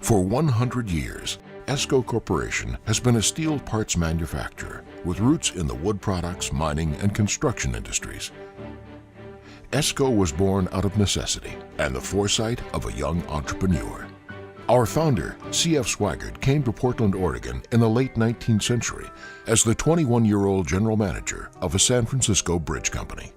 For 100 years, ESCO Corporation has been a steel parts manufacturer with roots in the wood products, mining, and construction industries. ESCO was born out of necessity and the foresight of a young entrepreneur. Our founder, C.F. Swigert, came to Portland, Oregon in the late 19th century as the 21-year-old general manager of a San Francisco bridge company.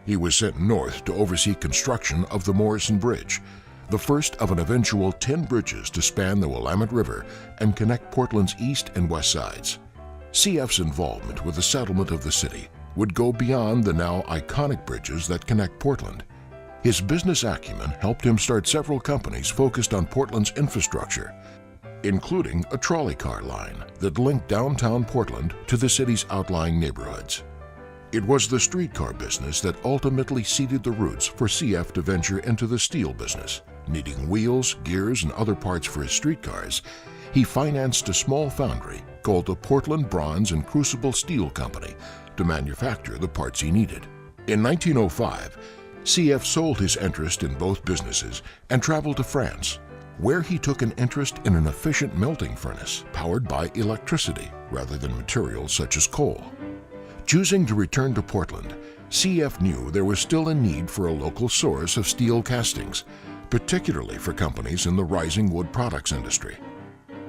He was sent north to oversee construction of the Morrison Bridge, the first of an eventual 10 bridges to span the Willamette River and connect Portland's east and west sides. CF's involvement with the settlement of the city would go beyond the now iconic bridges that connect Portland. His business acumen helped him start several companies focused on Portland's infrastructure, including a trolley car line that linked downtown Portland to the city's outlying neighborhoods. It was the streetcar business that ultimately seeded the roots for CF to venture into the steel business. Needing wheels, gears, and other parts for his streetcars, he financed a small foundry called the Portland Bronze and Crucible Steel Company to manufacture the parts he needed. In 1905, CF sold his interest in both businesses and traveled to France, where he took an interest in an efficient melting furnace powered by electricity rather than materials such as coal. Choosing to return to Portland, CF knew there was still a need for a local source of steel castings, particularly for companies in the rising wood products industry.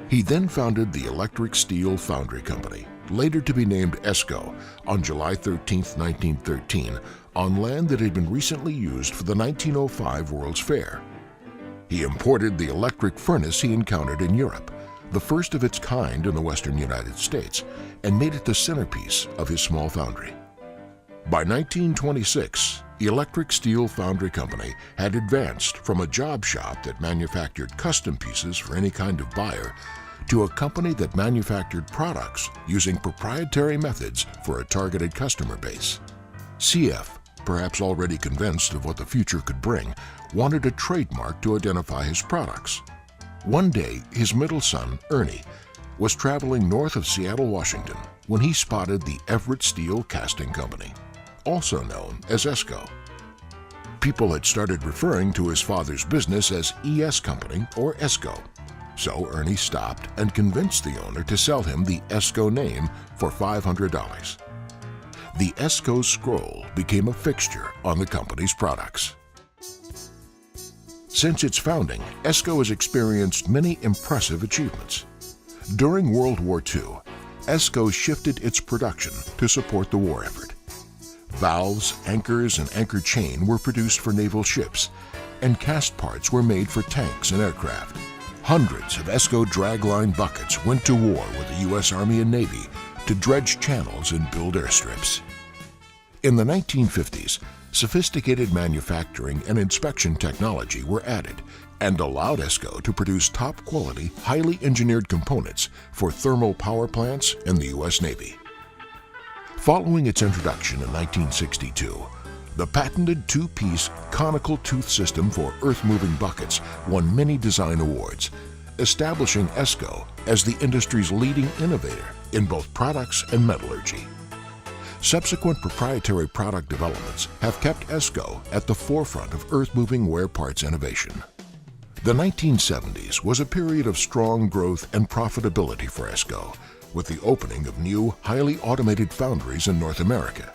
He then founded the Electric Steel Foundry Company, later to be named ESCO, on July 13, 1913, on land that had been recently used for the 1905 World's Fair. He imported the electric furnace he encountered in Europe, the first of its kind in the western United States, and made it the centerpiece of his small foundry. By 1926, the Electric Steel Foundry Company had advanced from a job shop that manufactured custom pieces for any kind of buyer to a company that manufactured products using proprietary methods for a targeted customer base. CF, perhaps already convinced of what the future could bring, wanted a trademark to identify his products. One day, his middle son, Ernie, was traveling north of Seattle, Washington, when he spotted the Everett Steel Casting Company, also known as ESCO. People had started referring to his father's business as ES Company or ESCO, so Ernie stopped and convinced the owner to sell him the ESCO name for $500. The ESCO scroll became a fixture on the company's products. Since its founding, ESCO has experienced many impressive achievements. During World War II, ESCO shifted its production to support the war effort. Valves, anchors, and anchor chain were produced for naval ships, and cast parts were made for tanks and aircraft. Hundreds of ESCO dragline buckets went to war with the U.S. Army and Navy to dredge channels and build airstrips. In the 1950s, sophisticated manufacturing and inspection technology were added and allowed ESCO to produce top-quality, highly engineered components for thermal power plants and the U.S. Navy. Following its introduction in 1962, the patented two-piece conical tooth system for earth-moving buckets won many design awards, establishing ESCO as the industry's leading innovator in both products and metallurgy. Subsequent proprietary product developments have kept ESCO at the forefront of earth-moving wear parts innovation. The 1970s was a period of strong growth and profitability for ESCO, with the opening of new, highly automated foundries in North America.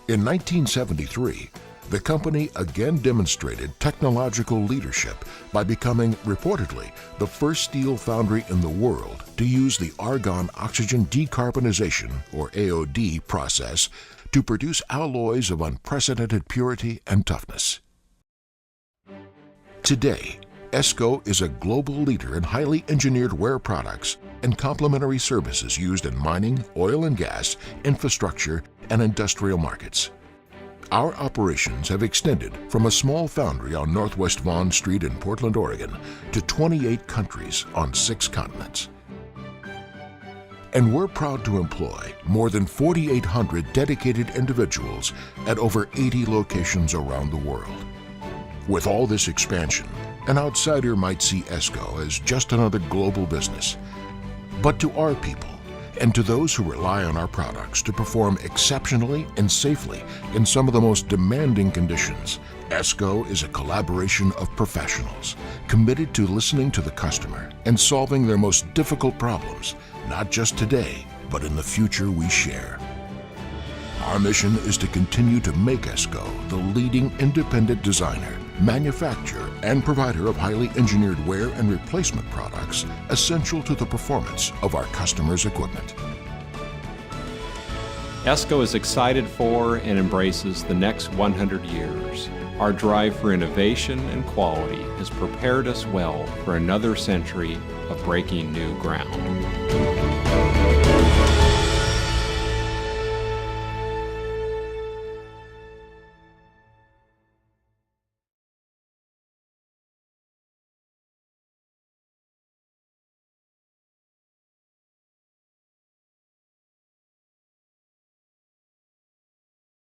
In 1973, the company again demonstrated technological leadership by becoming, reportedly, the first steel foundry in the world to use the argon oxygen decarbonization, or AOD, process to produce alloys of unprecedented purity and toughness. Today, ESCO is a global leader in highly engineered wear products and complementary services used in mining, oil and gas, infrastructure, and industrial markets. Our operations have extended from a small foundry on Northwest Vaughn Street in Portland, Oregon, to 28 countries on 6 continents. And we're proud to employ more than 4,800 dedicated individuals at over 80 locations around the world. With all this expansion, an outsider might see ESCO as just another global business. But to our people, And to those who rely on our products to perform exceptionally and safely in some of the most demanding conditions, ESCO is a collaboration of professionals committed to listening to the customer and solving their most difficult problems, not just today, but in the future we share. Our mission is to continue to make ESCO the leading independent designer, manufacturer, and provider of highly engineered wear and replacement products essential to the performance of our customers' equipment. ESCO is excited for and embraces the next 100 years. Our drive for innovation and quality has prepared us well for another century of breaking new ground.